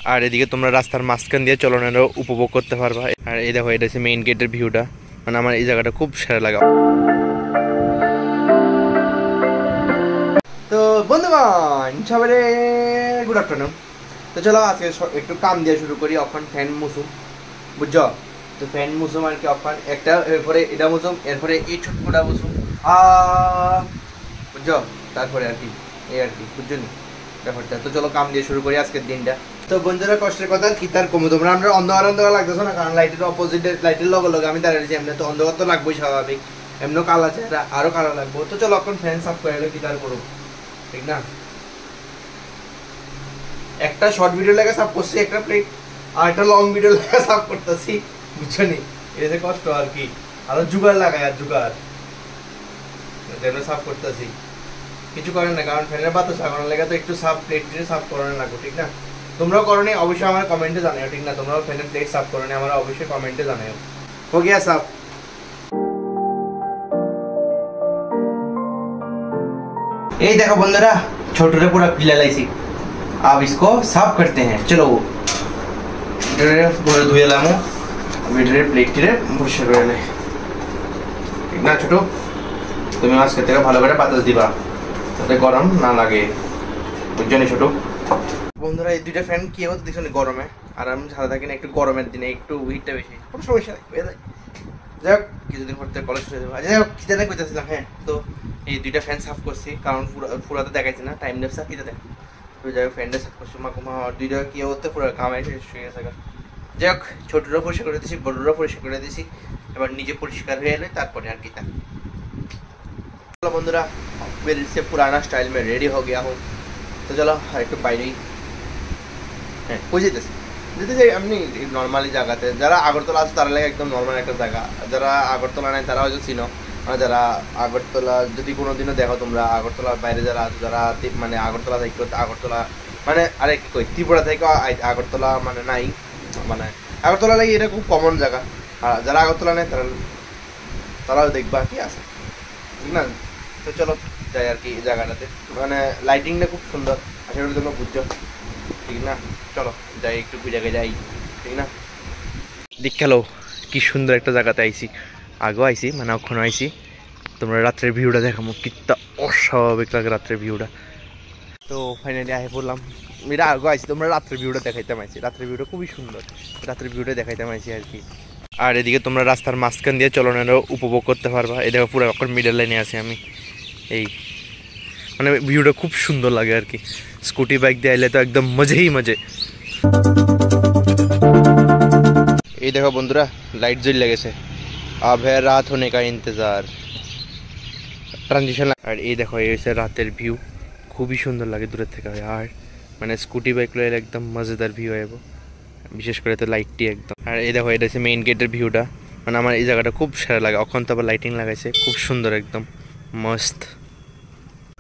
আর এদিকে তোমরা রাস্তার মাঝখান দিয়ে চলনের উপভোগ করতে পারবা। আর এই দেখো, এটা হচ্ছে মেইন গেটের ভিউটা। মানে আমার এই জায়গাটা খুব সেরা লাগা। তো বন্ধুগণ সবাই গুড আফটারনুন। তো চলো আজকে একটু কাম দিয়ে শুরু করি। অখন ফ্যান মুসুম, বুঝছো? তো ফ্যান মুসুম আর কি, অখন একটা, এরপরে এটা মুসুম, এরপরে এই ছোট্টটা মুসুম, বুঝছো? তারপরে আর কি এই আর কি, বুঝছো নি ব্যাপারটা? তো চলো কাম দিয়ে শুরু করি আজকের দিনটা। তো বন্ধুরা কষ্টের কথা কি তার কমে, তোমরা আমরা অন্ধকার লাগতেছো না, কারণ লাইটের অপোজিটে, লাইটের লগে লগে আমি দাঁড়িয়েছি। এমনি তো অন্ধকার তো লাগবোই স্বাভাবিক, এমনিও কালো আছে, আরো কালো লাগবো। তো চলো এখন ফ্যান সাফ করে এলো কি তার করো, ঠিক না? একটা শর্ট ভিডিও লেগে সাফ করছি একটা প্লেট, আর একটা লং ভিডিও লেগে সাফ করতেছি, বুঝছো নি? এতে কষ্ট আর কি, আরো জুগার লাগায়, আর জুগার সাফ করতেছি। কিছু করেন না, কারণ ফ্যানের বাতাস লাগানোর লেগে তো একটু সাফ প্লেট দিয়ে সাফ করানো লাগবে, ঠিক না? তোমরাও করো নি অবশ্যই আমার কমেন্টে জানাও, ঠিক না? তোমরাও ফ্যানের প্লেট সাফ করো নি, আমার অবশ্যই কমেন্টে জানাও। हो गया साफ। ये देखो बंदरा छोटू पूरा खुला लाइसी। अब इसको साफ करते हैं, चलो। धुए लामो प्लेट পরিষ্কার করে নে, ঠিক না ছোট? তুমি আজকে থেকে ভালো করে বাতাস দিবা যাতে গরম না লাগে, বুঝছো নি ছোট? বন্ধুরা এই দুইটা ফ্যান কি হতো দেখছো গরমে, আর আমি সারা থাকি না, একটু গরমের দিনে একটু হিটটা বেশি, কোনো সমস্যা নেই, হয়ে যায়। যাই হোক কিছুদিন পর থেকে কলেজ হয়ে যাবে। যাই হোক কি জানে কইতেছিলাম, হ্যাঁ তো এই দুইটা ফ্যান সাফ করছি, কারণ পুরাতে দেখাইছি না, টাইম লেপসা কি দেখ। তো যাই হোক ফ্যানটা সাফ করছি, মাকুমা দুইটা কি হতে পুরো কামাই শেষ হয়ে গেছে। যাই হোক ছোটরাও পরিষ্কার করে দিয়েছি, বড়রাও পরিষ্কার করে দিয়েছি, এবার নিজে পরিষ্কার হয়ে এলে তারপরে আর কি তা। चलो बंधुरा मेरे से पुराना स्टाइल में रेडी हो गया हूँ। तो चलो একটু বাইরেই, হ্যাঁ কই যেতেছি যেতে যাই এমনি নর্মালি জায়গাতে। যারা আগরতলা আছে তারা লাগে একদম নর্মাল একটা জায়গা, যারা আগরতলা নাই তারা হয়তো চিনো। যারা আগরতলা যদি কোনোদিনও দেখো তোমরা, আগরতলার বাইরে যারা আছে, যারা মানে আগরতলা থেকে আগরতলা মানে আরে কি কই ত্রিপুরা থেকে আগরতলা মানে নাই, মানে আগরতলা লাগে এটা খুব কমন জায়গা। আর যারা আগরতলা নেই তারাও দেখবা কি আছে, ঠিক না? তো চলো যাই আর কি এই জায়গাটাতে, মানে লাইটিংটা খুব সুন্দর, আশা করি তোমরা বুঝছো, ঠিক না? চলো যাই একটু ঘুরে যাই, ঠিক না? দেখালো কি সুন্দর একটা জায়গাতে আইছি, আগেও আইছি মানে ওখানে আইছি। তোমরা রাত্রের ভিউটা দেখাবো, কিটা অস্বাভাবিক লাগে রাত্রের ভিউটা। তো ফাইনালি আই বললাম এটা আগেও আইছি, তোমরা রাত্রের ভিউটা দেখাইতাম আইছি, রাত্রের ভিউটা খুবই সুন্দর, রাত্রের ভিউটা দেখাইতাম আইছি আর কি। আর এদিকে তোমরা রাস্তার মাঝখান দিয়ে চলনেরও উপভোগ করতে পারবা। এই দেখো পুরো এখন মিডল লাইনে আছি আমি, এই মানে ভিউটা খুব সুন্দর লাগে আর কি। স্কুটি বাইক দিয়ে আইলে তো একদম মজেই মজে। এই দেখো বন্ধুরা লাইট জ্বলে গেছে, আব হ্যাঁ রাত হোনে কা ইন্তজার, ট্রানজিশন। আর এই দেখো এই হচ্ছে রাতের ভিউ, খুবই সুন্দর লাগে দূরের থেকে। আর মানে স্কুটি বাইক লইলে একদম মজাদার ভিউ আইব, বিশেষ করে তো লাইটটি একদম। আর এই দেখো এটা হচ্ছে মেইন গেটের ভিউটা, মানে আমার এই জায়গাটা খুব সেরা লাগে। এখন তো আবার লাইটিং লাগাইছে, খুব সুন্দর একদম মস্ত।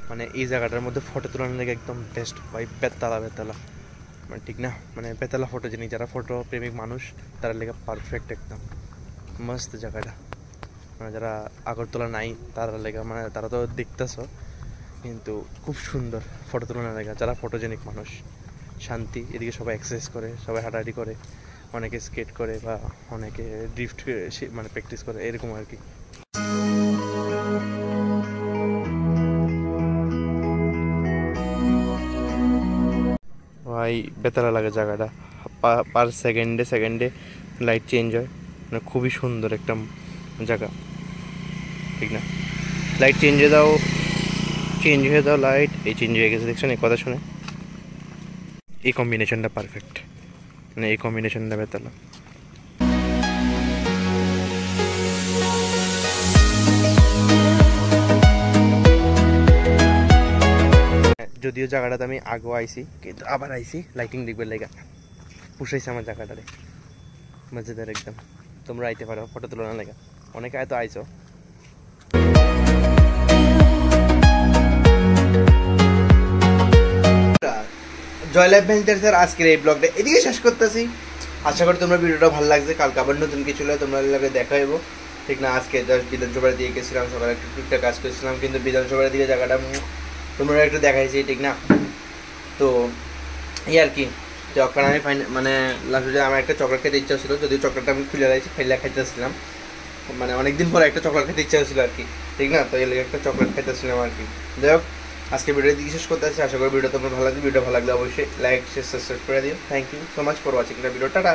মানে এই জায়গাটার মধ্যে ফটো তোলার লাগে একদম বেস্ট ভাই, বেতালা মানে ঠিক না? মানে বেতালা ফটো যিনি, যারা ফটো প্রেমিক মানুষ তারা লেগে পারফেক্ট একদম মস্ত জায়গাটা। মানে যারা আগরতলা নাই তারা লেগে, মানে তারা তো দেখতেছো, কিন্তু খুব সুন্দর ফটো তোলার লেগে। যারা ফটোজেনিক মানুষ, শান্তি, এদিকে সবাই এক্সারসাইজ করে, সবাই হাঁটাহাঁটি করে, অনেকে স্কেট করে বা অনেকে ড্রিফট মানে প্র্যাকটিস করে, এরকম আর কি। ভাই বেতালা লাগে জায়গাটা, পার সেকেন্ডে লাইট চেঞ্জ হয়, মানে খুবই সুন্দর একটা জায়গা, ঠিক না? লাইট চেঞ্জ হয়ে দাও লাইট, এই চেঞ্জ হয়ে গেছে দেখছেন? এই কথা শুনে এই কম্বিনেশনটা পারফেক্ট, মানে এই কম্বিনেশনটা বেতালা। যদিও জায়গাটাতে আমি আগেও আইছি, কিন্তু আবার আইছি লাইটিং দেখবে লেগা, পুষাইছে আমার জায়গাটারে, মজাদার একদম। তোমরা আইতে পারো ফটো তোলার লেগা, অনেকে হয়তো আইছো। জয়লাভ ভেঞ্চার্সের আজকের এই ব্লগটা এদিকে শেষ করতেছি। আশা করি তোমরা ভিডিওটা ভালো লাগছে। কালকে আবার নতুন কিছু হলে তোমরা লাগে দেখা হইব, ঠিক না? আজকে জাস্ট বিধানসভার দিকে গেছিলাম, সকালে একটু টুকটাক কাজ করছিলাম, কিন্তু বিধানসভার দিকে জায়গাটা তোমরা একটু দেখাইছি, ঠিক না? তো এই আর কি, যখন আমি মানে লাস্টে আমার একটা চকলেট খেতে ইচ্ছা ছিল, যদিও চকলেটটা আমি খুলে রাখছি, ফেলে খাইতেছিলাম, মানে অনেকদিন পরে একটা চকলেট খেতে ইচ্ছা হচ্ছিল আর কি, ঠিক না? তো এর লেগে একটা চকলেট খাইতেছিলাম আর কি। যাই হোক, আজকে ভিডিও দিকে শেষ করতে আসছি। আশা করি ভিডিও তোমার ভালো লাগবে। ভিডিও ভালো লাগলে অবশ্যই লাইক শেয়ার সাবস্ক্রাইব করে দিও। Thank you so much for watching the video. Tata.